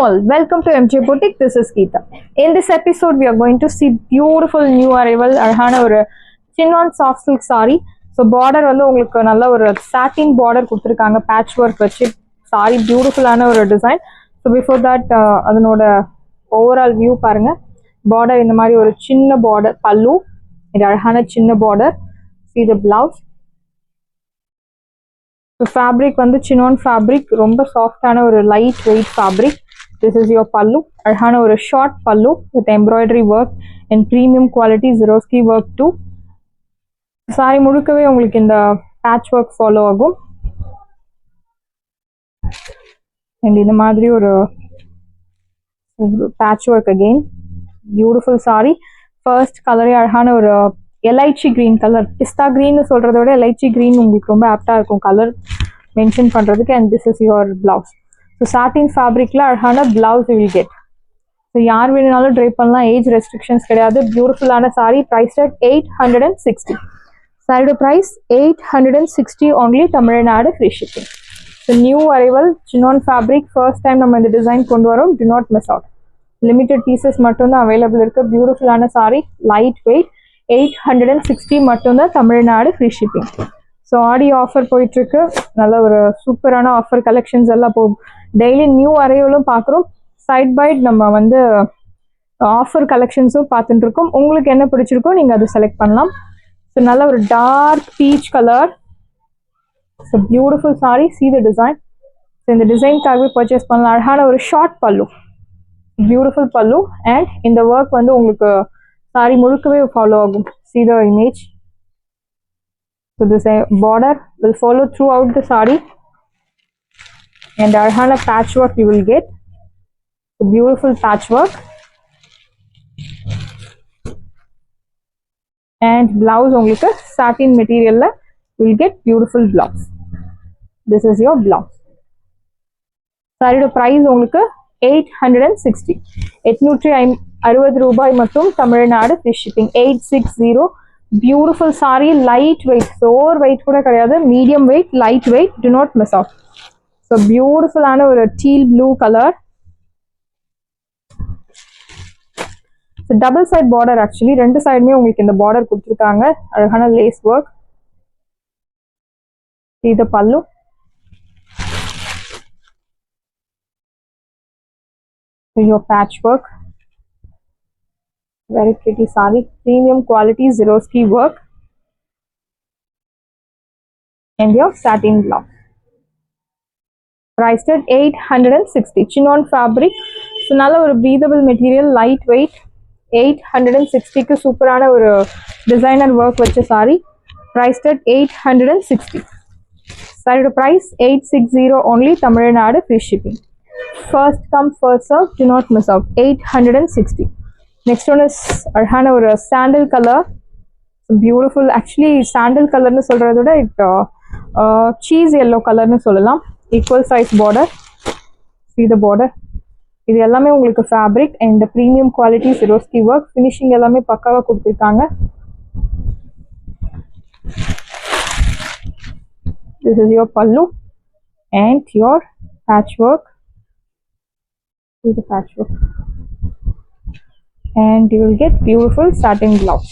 all, welcome to MJ Boutique. This is Geeta. In this episode, we are going to see beautiful new arrival அழகான ஒரு chinon soft silk saree. So border வந்து உங்களுக்கு நல்ல ஒரு satin border கொடுத்திருக்காங்க, patch work வச்சு saree பியூட்டிஃபுல்லான ஒரு டிசைன். So before that அதனோட overall view பாருங்க. border இந்த மாதிரி ஒரு சின்ன border, பல்லு இது அழகான சின்ன border. See the blouse. So fabric வந்து chinon fabric, ரொம்ப சாஃப்டான ஒரு light weight fabric. This is your pallu, அழகான ஒரு short pallu with embroidery work and premium quality Swarovski work too. saree முழுக்கவே உங்களுக்கு இந்த patch work follow ஆகும். and இந்த மாதிரி ஒரு patch work again. beautiful saree. first color அழகான ஒரு எலைச்சி green color, pista green சொல்றத விட எலைச்சி green உங்களுக்கு ரொம்ப ஆப்டா இருக்கும் கலர் மென்ஷன் பண்றதுக்கு. and this is your blouse. so satin fabricல அழகான blouse you will get. so யார் வேணும்னாலும் ட்ரை பண்ணலாம், ஏஜ் ரெஸ்ட்ரிக்ஷன்ஸ் கிடையாது. பியூட்டிஃபுல்லான saree priced at 860. saree price 860 only, Tamil Nadu free shipping. so new arrival chinon fabric, first time நம்ம இந்த design கொண்டு வரோம். do not miss out. limited pieces மட்டும் தான் அவைலபிள் இருக்கு. பியூட்டிஃபுல்லான saree, light weight, 860 மட்டும்தான், தமிழ்நாடு ஃப்ரீ ஷிப்பிங். ஸோ ஆடி ஆஃபர் போயிட்டுருக்கு. நல்ல ஒரு சூப்பரான ஆஃபர் கலெக்ஷன்ஸ் எல்லாம் போகும். டெய்லி நியூ அரைவலும் பார்க்குறோம், சைட் பைட் நம்ம வந்து ஆஃபர் கலெக்ஷன்ஸும் பார்த்துட்டு இருக்கோம். உங்களுக்கு என்ன பிடிச்சிருக்கோ நீங்கள் அதை செலக்ட் பண்ணலாம். ஸோ நல்ல ஒரு dark peach colour. So beautiful sari, see the design. So இந்த டிசைனுக்காகவே பர்ச்சேஸ் பண்ணலாம். அழகான ஒரு ஷார்ட் பல்லு, பியூட்டிஃபுல் பல்லு. அண்ட் இந்த ஒர்க் வந்து உங்களுக்கு saree முழுக்கவே follow ஆகும். see the image. so this border will follow throughout the saree and அழகான patch work you will get. the beautiful patch work and blouse உங்களுக்கு satin material ல you will get beautiful blouse. this is your blouse. saree price உங்களுக்கு 860, 860 ரூபாய் மட்டும், Tamil Nadu free shipping. 860. Beautiful sari, light weight, over weight கூட கிடையாது, medium weight, light weight. Do not miss out. So பியூட்டிஃபுல்லான ஒரு teal blue colour. Double side border, actually ரெண்டு சைடுமே உங்களுக்கு இந்த பார்டர் கொடுத்துருக்காங்க. அழகான லேஸ் ஒர்க். இது பல்லு. your patchwork, very pretty saree, premium quality Swarovski work and your satin blouse. priced at 860. chinon fabric. so நல்ல ஒரு breathable material, light weight. 860 க்கு சூப்பரான ஒரு டிசைனர் ஒர்க் வச்ச saree, priced at 860. saree price 860 only, Tamil Nadu free shipping. first come first serve, do not miss out. 860. next one is அழகான ஒரு sandal colour, beautiful. Actually sandal கலர்னு சொல்றத விட இட் சீஸ் எல்லோ கலர்னு சொல்லலாம். Equal size border. see the border. இது எல்லாமே உங்களுக்கு fabric and premium quality Swarovski work. Finishing எல்லாமே பக்காவா கொடுத்துருக்காங்க. this is your pallu and your patchwork. see the patchwork and you will get beautiful satin blouse.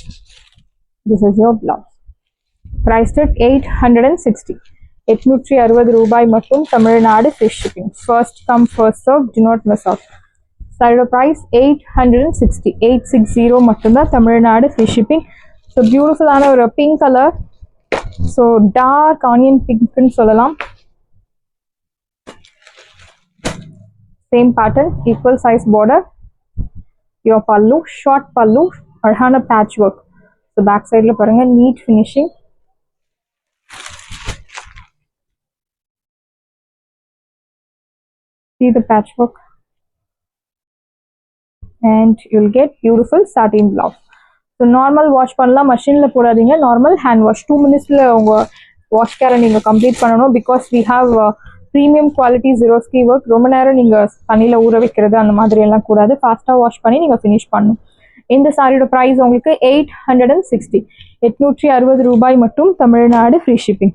this is your blouse. priced at 860. 860 ரூபாய் மட்டும், Tamil Nadu free shipping. first come first serve, do not miss out. saree price 860. 860 மட்டும் தான், Tamil Nadu free shipping. so beautiful ஆன ஒரு pink color. so dark onion pink ன்னு சொல்லலாம். same pattern, equal size border. your pallu, short pallu, அழகான patch work. so back side ல பாருங்க, neat finishing. see the patch work and you'll get beautiful satin blouse. so normal wash பண்ணலாம், machine போடாதீங்க. normal hand wash 2 minutes ல உங்க wash கேரை நீங்க complete பண்ணணும். because we have premium quality Swarovski work. ரொம்ப நேரம் நீங்கள் தண்ணியில் ஊற வைக்கிறது அந்த மாதிரி எல்லாம் கூடாது. ஃபாஸ்ட்டாக வாஷ் பண்ணி நீங்கள் ஃபினிஷ் பண்ணணும். இந்த சாரியோட ப்ரைஸ் உங்களுக்கு 860. 860 ரூபாய் மட்டும், தமிழ்நாடு ஃப்ரீ ஷிப்பிங்.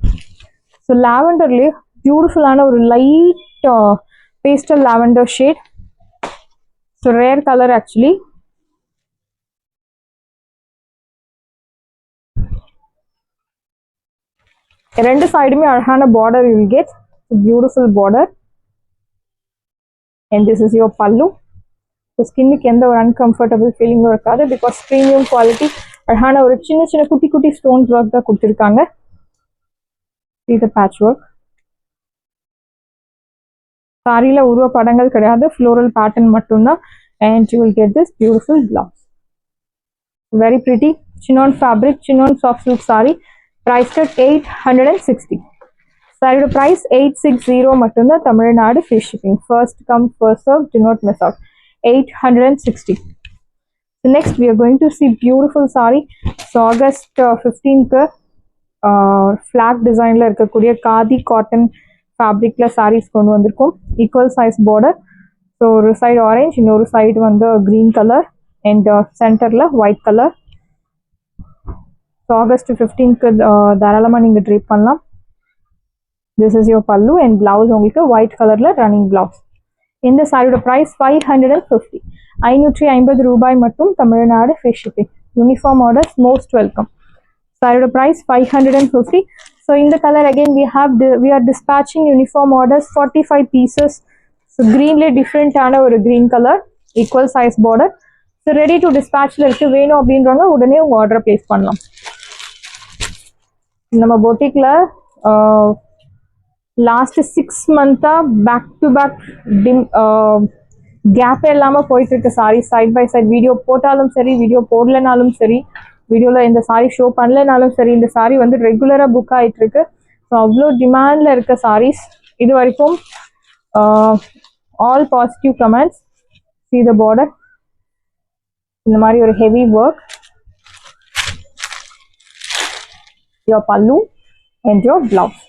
ஸோ லாவெண்டர்லேயே பியூட்டிஃபுல்லான ஒரு light pastel lavender shade. So rare colour actually. ரெண்டு சைடுமே அழகான border you will get, beautiful border. And this is your பல்லு. ஸோ ஸ்கின்னுக்கு எந்த ஒரு அன்கம்ஃபர்டபுள் ஃபீலிங்கும் இருக்காது, பிகாஸ் ப்ரீமியம் குவாலிட்டி. அழகான ஒரு சின்ன சின்ன குட்டி குட்டி ஸ்டோன்ஸ் ஒர்க் தான் கொடுத்துருக்காங்க. இது பேட்ச் ஒர்க். சாரியில் உருவ படங்கள் கிடையாது, ஃப்ளோரல் பேட்டர்ன் மட்டும்தான். And you will get this beautiful blouse. Very pretty Sinan fabric, Sinan soft silk sorry. priced at 860. சாரியோட ப்ரைஸ் 860 மட்டும்தான். Tamil Nadu free shipping. First come first serve, do not miss out. 860. So next we are going to see beautiful saree. So August 15th flag designல இருக்கக்கூடிய khadi cotton ஃபேப்ரிக்ல saris கொண்டு வந்திருக்கோம். Equal size border. So ஒரு side orange, இன்னொரு side வந்து green colour and சென்டரில் white colour. So August 15க்கு தாராளமாக நீங்கள் ட்ரீப் பண்ணலாம். திஸ் இஸ் யோர் பல்லு அண்ட் பிளவுஸ் உங்களுக்கு ஒயிட் கலரில் ரன்னிங் பிளவுஸ். இந்த சாரியோட ப்ரைஸ் 550. 550 ரூபாய் மட்டும். Tamil Nadu free shipping. Uniform orders most welcome. சாரியோட ப்ரைஸ் 550. ஸோ இந்த colour again we are dispatching uniform orders 45 pieces. So க்ரீன்லேயே டிஃப்ரெண்ட்டான ஒரு green colour, equal size border. So ready to டிஸ்பேச்சில் இருக்குது. வேணும் அப்படின்றவங்க உடனே உங்கள் ஆர்டரை ப்ளேஸ் பண்ணலாம். நம்ம பொட்டிக்கில் லாஸ்ட் 6 மந்த்தாக பேக் டு பேக் கேப்பே இல்லாமல் போயிட்டுருக்கு sari. Side by side video போட்டாலும் சரி, வீடியோ போடலைனாலும் சரி, வீடியோவில் இந்த சாரி ஷோ பண்ணலைனாலும் சரி, இந்த சாரி வந்து ரெகுலராக புக் ஆகிட்டுருக்கு. ஸோ அவ்வளோ டிமாண்டில் இருக்க சாரீஸ். இது வரைக்கும் all positive comments. see the border. இந்த மாதிரி ஒரு heavy work. your pallu and your blouse.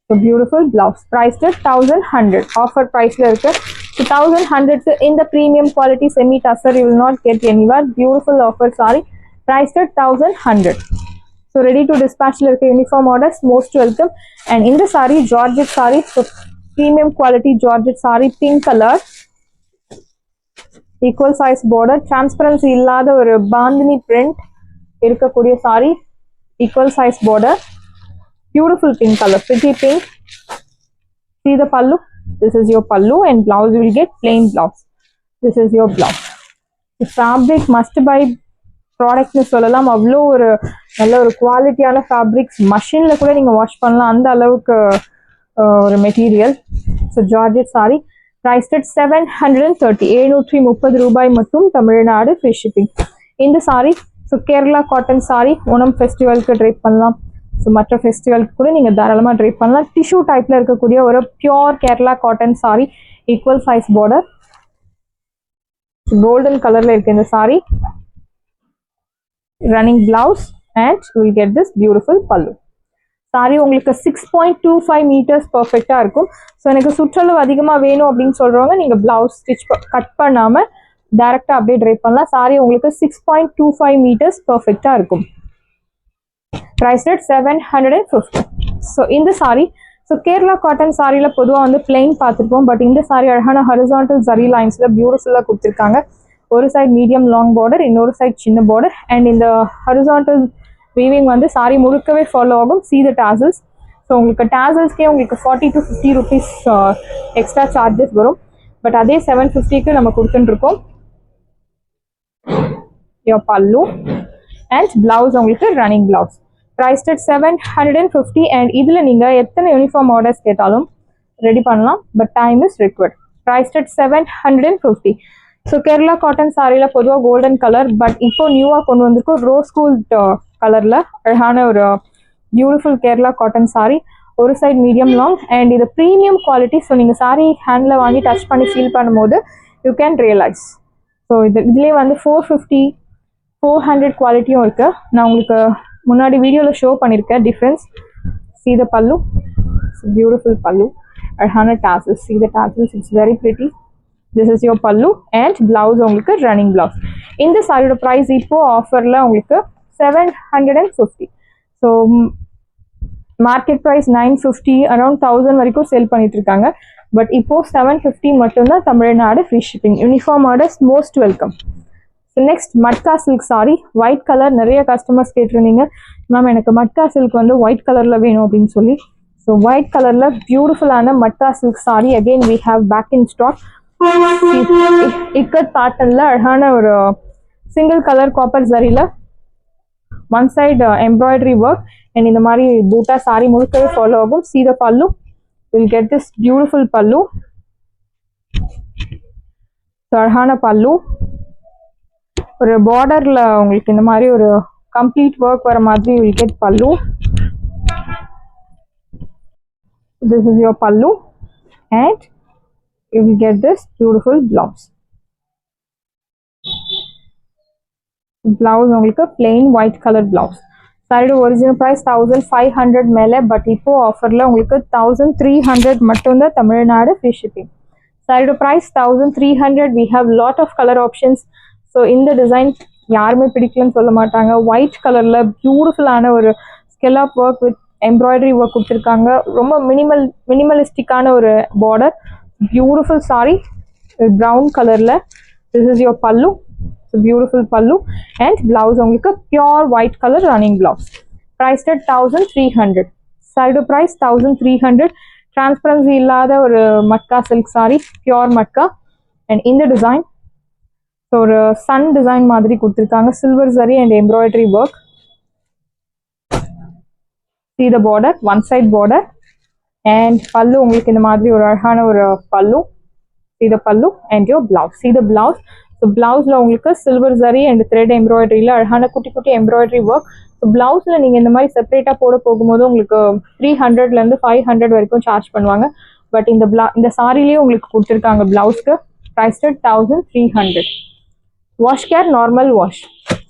So beautiful blouse. Priced at 1100. Offer price la irukku. So 1100 in the premium quality semi tussar you will not get anywhere. Beautiful offer saree. Priced at 1100. So ready to dispatch la irukku. Uniform orders most welcome. And in the saree Georgette saree. So premium quality Georgette saree, pink color. Equal size border. Transparency illada ஒரு bandhani print இருக்கக்கூடிய saree. Equal size border. Beautiful pink color, pretty pink. See the pallu. This is your pallu and blouse you will get plain blouse. This is your blouse. The fabric must buy product nu sollalam. avlo ஒரு நல்ல ஒரு குவாலிட்டியான fabrics. மஷினில் கூட நீங்கள் wash பண்ணலாம், அந்த அளவுக்கு ஒரு material. So georgette sari. priced at 730. 730 ரூபாய் மட்டும். Tamil Nadu free shipping. இந்த சாரி ஸோ கேரளா காட்டன் சாரி. ஓணம் ஃபெஸ்டிவலுக்கு ட்ரைப் பண்ணலாம். ஸோ மற்ற ஃபெஸ்டிவலுக்கு கூட நீங்கள் தாராளமாக ட்ரைப் பண்ணலாம். டிஷ்யூ டைப்பில் இருக்கக்கூடிய ஒரு pure Kerala cotton sorry. Equal size border. Golden கலரில் இருக்குது இந்த sorry. Running blouse and you will get this beautiful பல்லு. சாரி உங்களுக்கு 6.25 மீட்டர்ஸ் பர்ஃபெக்டாக இருக்கும். ஸோ எனக்கு சுற்றளவு அதிகமாக வேணும் அப்படின்னு சொல்கிறவங்க நீங்கள் பிளவுஸ் கட் பண்ணாமல் டைரெக்டாக அப்படியே ட்ரைப் பண்ணலாம். சாரி உங்களுக்கு 6.25 மீட்டர்ஸ் பர்ஃபெக்டாக இருக்கும். Prized at 750. ஸோ இந்த சாரி ஸோ கேரளா காட்டன் சாரியில் பொதுவாக வந்து பிளெயின் பார்த்துருப்போம். பட் இந்த சாரி அழகான ஹரிசான்டல் ஜரி லைன்ஸில் பியூட்டிஃபுல்லாக கொடுத்துருக்காங்க. ஒரு சைட் மீடியம் லாங் பார்டர், இன்னொரு சைட் சின்ன பார்டர். அண்ட் இந்த ஹரிசான்டல் வீவிங் வந்து சாரி முழுக்கவே ஃபாலோ ஆகும். see the tassels. ஸோ உங்களுக்கு டேசல்ஸ்க்கே உங்களுக்கு 40 to 50 rupees எக்ஸ்ட்ரா சார்ஜஸ் வரும். பட் அதே 750க்கு நம்ம கொடுத்துட்டுருக்கோம். your pallu and blouse உங்களுக்கு running blouse. priced at 750. and இதில் நீங்கள் எத்தனை யூனிஃபார்ம் ஆர்டர்ஸ் கேட்டாலும் ரெடி பண்ணலாம். But time is required. priced at 750. So Kerala cotton சாரியில் பொதுவாக கோல்டன் கலர். பட் இப்போ நியூவாக கொண்டு வந்திருக்கோம் ரோஸ் கோல்ட் கலரில் அழகான ஒரு பியூட்டிஃபுல் கேரளா காட்டன் சாரி. ஒரு சைட் மீடியம் லாங் அண்ட் இது ப்ரீமியம் குவாலிட்டி. ஸோ நீங்கள் சாரி ஹேண்டில் வாங்கி டச் பண்ணி ஃபீல் பண்ணும்போது யூ கேன் ரியலைஸ். ஸோ இதுலேயே வந்து 450, 400 குவாலிட்டியும் இருக்குது. நான் உங்களுக்கு முன்னாடி வீடியோவில் ஷோ பண்ணியிருக்கேன் difference. see the pallu. Beautiful பல்லு. அழகான tassels. see the tassels. it's very pretty. this is your pallu and blouse உங்களுக்கு ரன்னிங் பிளவுஸ். இந்த சாரியோட ப்ரைஸ் இப்போ ஆஃபரில் உங்களுக்கு 750. ஸோ மார்க்கெட் ப்ரைஸ் 950, அரௌண்ட் 1000 வரைக்கும் சேல் பண்ணிட்டு இருக்காங்க. பட் இப்போ 750 மட்டும்தான் Tamil Nadu free shipping. Uniform orders most welcome. So next matka silk sorry white colour. நிறைய கஸ்டமர்ஸ் கேட்டிருந்தீங்க மேம் எனக்கு மட்கா சில்க் வந்து ஒயிட் கலரில் வேணும் அப்படின்னு சொல்லி. ஸோ ஒயிட் கலரில் பியூட்டிஃபுல்லான matka silk sari again we have back in stock. Ikat பேட்டர்னில் அழகான ஒரு சிங்கிள் கலர் காப்பர் ஜரியில் one side embroidery work and இந்த மாதிரி பூட்டா சாரி முழுக்கவே ஃபாலோ ஆகும். see the pallu, you'll get this beautiful pallu. அழகான பல்லு, ஒரு பார்டர்ல உங்களுக்கு இந்த மாதிரி ஒரு கம்ப்ளீட் ஒர்க் வர மாதிரி you will get pallu. This is your pallu and you will get this beautiful blouse. Blouse உங்களுக்கு plain white color blouse. சாரியோட ஒரிஜினல் ப்ரைஸ் 1500 மேலே, பட் இப்போ ஆஃபரில் உங்களுக்கு 1300 மட்டும்தான் தமிழ்நாடு ஃப்ரீ ஷிப்பிங். சாரியோட price 1300. We have lot of colour options. So இந்த design யாருமே பிடிக்கலன்னு சொல்ல மாட்டாங்க. ஒயிட் கலரில் பியூட்டிஃபுல்லான ஒரு scallop work with embroidery work கொடுத்துருக்காங்க. ரொம்ப மினிமலிஸ்டிக்கான ஒரு பார்டர். பியூட்டிஃபுல் சாரி ப்ரௌன் கலரில். This is your pallu. Beautiful pallu and blouse உங்களுக்கு pure white color running blouse. Priced at 1300. Side price 1300. Transparency இல்லாத ஒரு matka silk saree, pure matka. and in the design so ஒரு sun design மாதிரி கொடுத்திருக்காங்க. silver zari and embroidery work. see the border, one side border and pallu உங்களுக்கு இந்த மாதிரி ஒரு அழகான ஒரு pallu. see the pallu and your blouse. see the blouse. So பிளவுஸில் உங்களுக்கு சில்வர் ஜரி அண்ட் த்ரெட் எம்ப்ராய்டரியில் அழகான குட்டி குட்டி எம்ப்ராய்டரி ஒர்க். ஸோ பிளவுஸில் நீங்கள் இந்த மாதிரி செப்பரேட்டாக போட போகும்போது உங்களுக்கு 300லேருந்து 500 வரைக்கும் சார்ஜ் பண்ணுவாங்க. பட் இந்த சாரிலேயே உங்களுக்கு கொடுத்துருக்காங்க பிளவுஸ்க்கு. Price 1300. Wash care normal wash.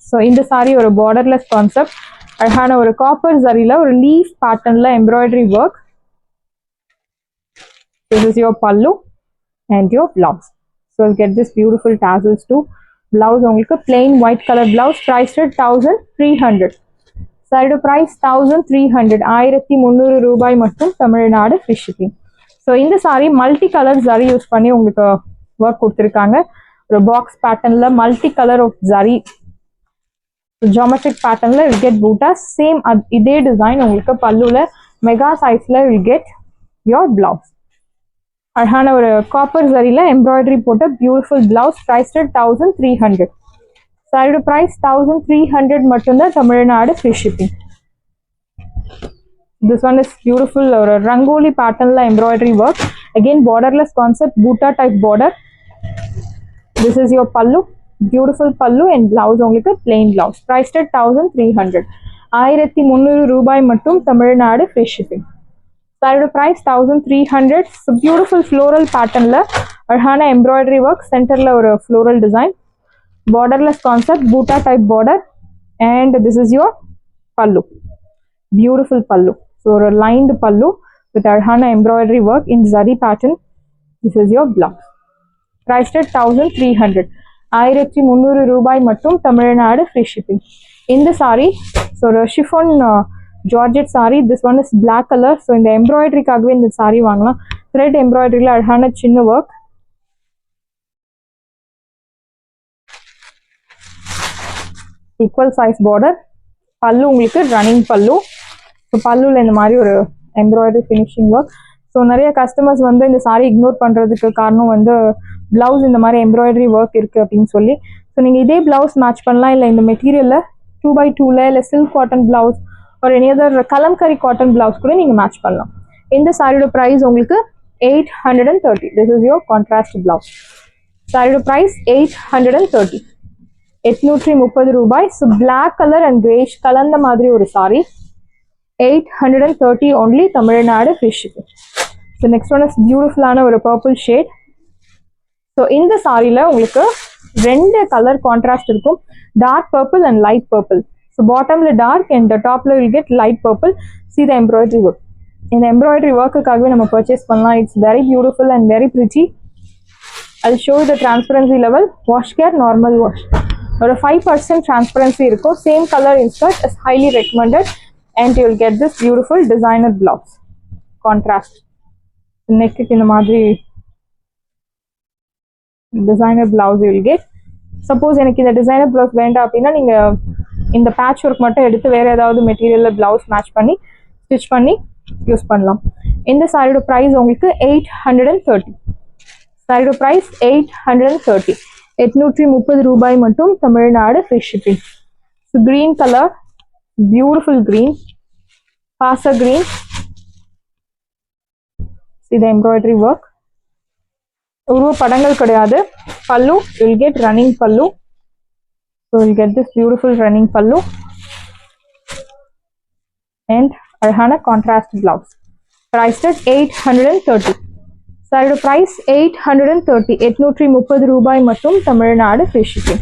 So இந்த சாரி ஒரு பார்டர்லெஸ் கான்செப்ட். அழகான ஒரு காப்பர் ஜரியில் ஒரு லீஃப் பேட்டர்னில் embroidery work. This is your pallu and your blouse. So you'll get this beautiful tassels too. Blouse உங்களுக்கு plain white color blouse. Priced at 1300. Side price 1300. 1300 ரூபாய் மட்டும் தமிழ்நாடு ஃப்ரீ ஷிப்பிங். ஸோ இந்த sari multi colour zari use பண்ணி உங்களுக்கு work கொடுத்துருக்காங்க. ஒரு box பேட்டர்னில் multi colour of zari geometric பேட்டர்னில் வில் கெட் பூட்டா. சேம் இதே டிசைன் உங்களுக்கு பல்லுவில் மெகா சைஸில் வில் கெட் யோர் பிளவுஸ். அழகான ஒரு காப்பர் ஜரியில் எம்ப்ராய்டரி போட்ட பியூட்டிஃபுல் பிளவுஸ். ப்ரைஸ் 1300. சாரியோட ப்ரைஸ் 1300 மட்டும்தான் Tamil Nadu free shipping. This one is beautiful ஒரு ரங்கோலி பேட்டர்னில் embroidery work. Again borderless concept, buta type border. This is your pallu. Beautiful pallu and blouse உங்களுக்கு பிளெயின் பிளவுஸ். ப்ரைஸ் 1300. 1300 ரூபாய் மட்டும் தமிழ்நாடு ஃப்ரீ ஷிப்பிங். சாரியோட ப்ரைஸ் 1300. பியூட்டிஃபுல் ஃப்ளோரல் பேட்டர்னில் அழகான எம்ப்ராய்டரி ஒர்க். சென்டரில் ஒரு floral design. Borderless concept, buta type border and this is your pallu. Beautiful pallu. So ஒரு lined pallu with அழகான embroidery work in zari pattern. This is your blouse. Price 1300. 1300 ரூபாய் மட்டும் தமிழ்நாடு ஃப்ரீ ஷிப்பிங். இந்த சாரி ஸோ ஒரு chiffon georgette sari. This one is black colour. So இந்த எம்ப்ராய்டரிக்காகவே இந்த sorry வாங்கலாம். த்ரெட் எம்ப்ராய்டரியில் அழகான சின்ன ஒர்க். Equal size border. பல்லு உங்களுக்கு ரன்னிங் பல்லு. ஸோ பல்லுவில் இந்த மாதிரி ஒரு எம்ப்ராய்டரி ஃபினிஷிங் ஒர்க். ஸோ நிறைய கஸ்டமர்ஸ் வந்து இந்த சாரி இக்னோர் பண்ணுறதுக்கு காரணம் வந்து பிளவுஸ் இந்த மாதிரி எம்ப்ராய்டரி ஒர்க் இருக்குது அப்படின்னு சொல்லி. ஸோ நீங்கள் இதே பிளவுஸ் மேட்ச் பண்ணலாம். இல்லை இந்த மெட்டீரியலில் 2x2 இல்லை சில்க் காட்டன் பிளவுஸ் ஒரு any other kalamkari cotton blouse கூட நீங்கள் மேட்ச் பண்ணலாம். இந்த சாரியோட ப்ரைஸ் உங்களுக்கு 830. This is your contrast blouse. சாரியோட ப்ரைஸ் 830. 830 ரூபாய். So black colour and greyish கலந்த மாதிரி ஒரு sari. 830 only Tamil Nadu free shipping. So next one is பியூட்டிஃபுல்லான ஒரு பர்பிள் ஷேட். ஸோ இந்த சாரியில் உங்களுக்கு 2 கலர் கான்ட்ராஸ்ட் இருக்கும். Dark purple and light purple. So bottom la dark and the top la will get light purple. See the embroidery work. In the embroidery work kaagave nama purchase pannalam. It's very beautiful and very pretty. I'll show you the transparency level. Wash care normal wash. Or a 5% transparency irukku. Same color insert is highly recommended and you will get this beautiful designer blouse. Contrast. நெக்குக்கு இந்த மாதிரி designer blouse you will get. Suppose எனக்கு இந்த designer blouse வேண்டாம் அப்படின்னா நீங்கள் இந்த patch work மட்டும் எடுத்து வேறு ஏதாவது மெட்டீரியலில் பிளவுஸ் மேட்ச் பண்ணி ஸ்டிச் பண்ணி யூஸ் பண்ணலாம். இந்த சாரியோட ப்ரைஸ் உங்களுக்கு 830. சாரியோட ப்ரைஸ் 830. 830 ரூபாய் மட்டும், Tamil Nadu free shipping. So green colour, beautiful green, பாசா க்ரீன். இது எம்ப்ராய்டரி ஒர்க், உருவ படங்கள் கிடையாது. பல்லு you will get running pallu, so you will get this beautiful running pallu and arhana contrast blouse. Priced at 830. Saree price 830. 830 ரூபாய் மட்டும், Tamil Nadu free shipping.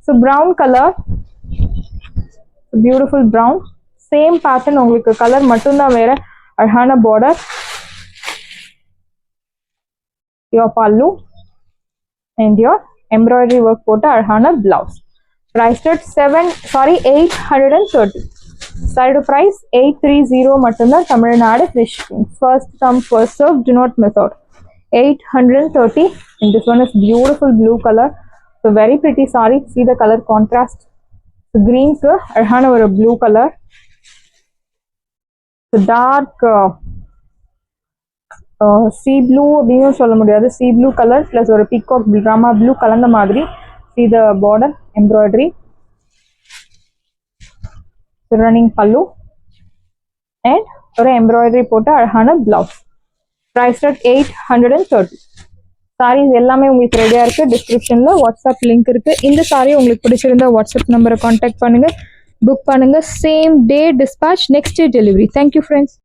So brown color, beautiful brown, same pattern. உங்களுக்கு colour மட்டும் தான் வேற. arhana border, your pallu and your embroidery work போட்ட அழகான blouse. Priced at 830. Side price 830 மட்டும்தான், Tamil Nadu free shipping. First come first serve, do not miss out. 830. and this one is beautiful blue color. So very pretty saree. See the color contrast. So green க்கு அழகான ஒரு blue color. So dark C blue அப்படின்னு சொல்ல முடியாது. C blue colour plus ஒரு peacock drama blue கலந்த மாதிரி. See the border embroidery, running பல்லு அண்ட் ஒரு எம்ப்ராய்டரி போட்ட அழகான பிளவுஸ். Price at 830. சாரீஸ் எல்லாமே உங்களுக்கு ரெடியாக இருக்குது. டிஸ்கிரிப்ஷனில் வாட்ஸ்அப் லிங்க் இருக்குது. இந்த சாரீ உங்களுக்கு பிடிச்சிருந்தா வாட்ஸ்அப் நம்பரை கான்டாக்ட் பண்ணுங்கள், புக் பண்ணுங்கள். Same day dispatch, next day delivery. Thank you friends.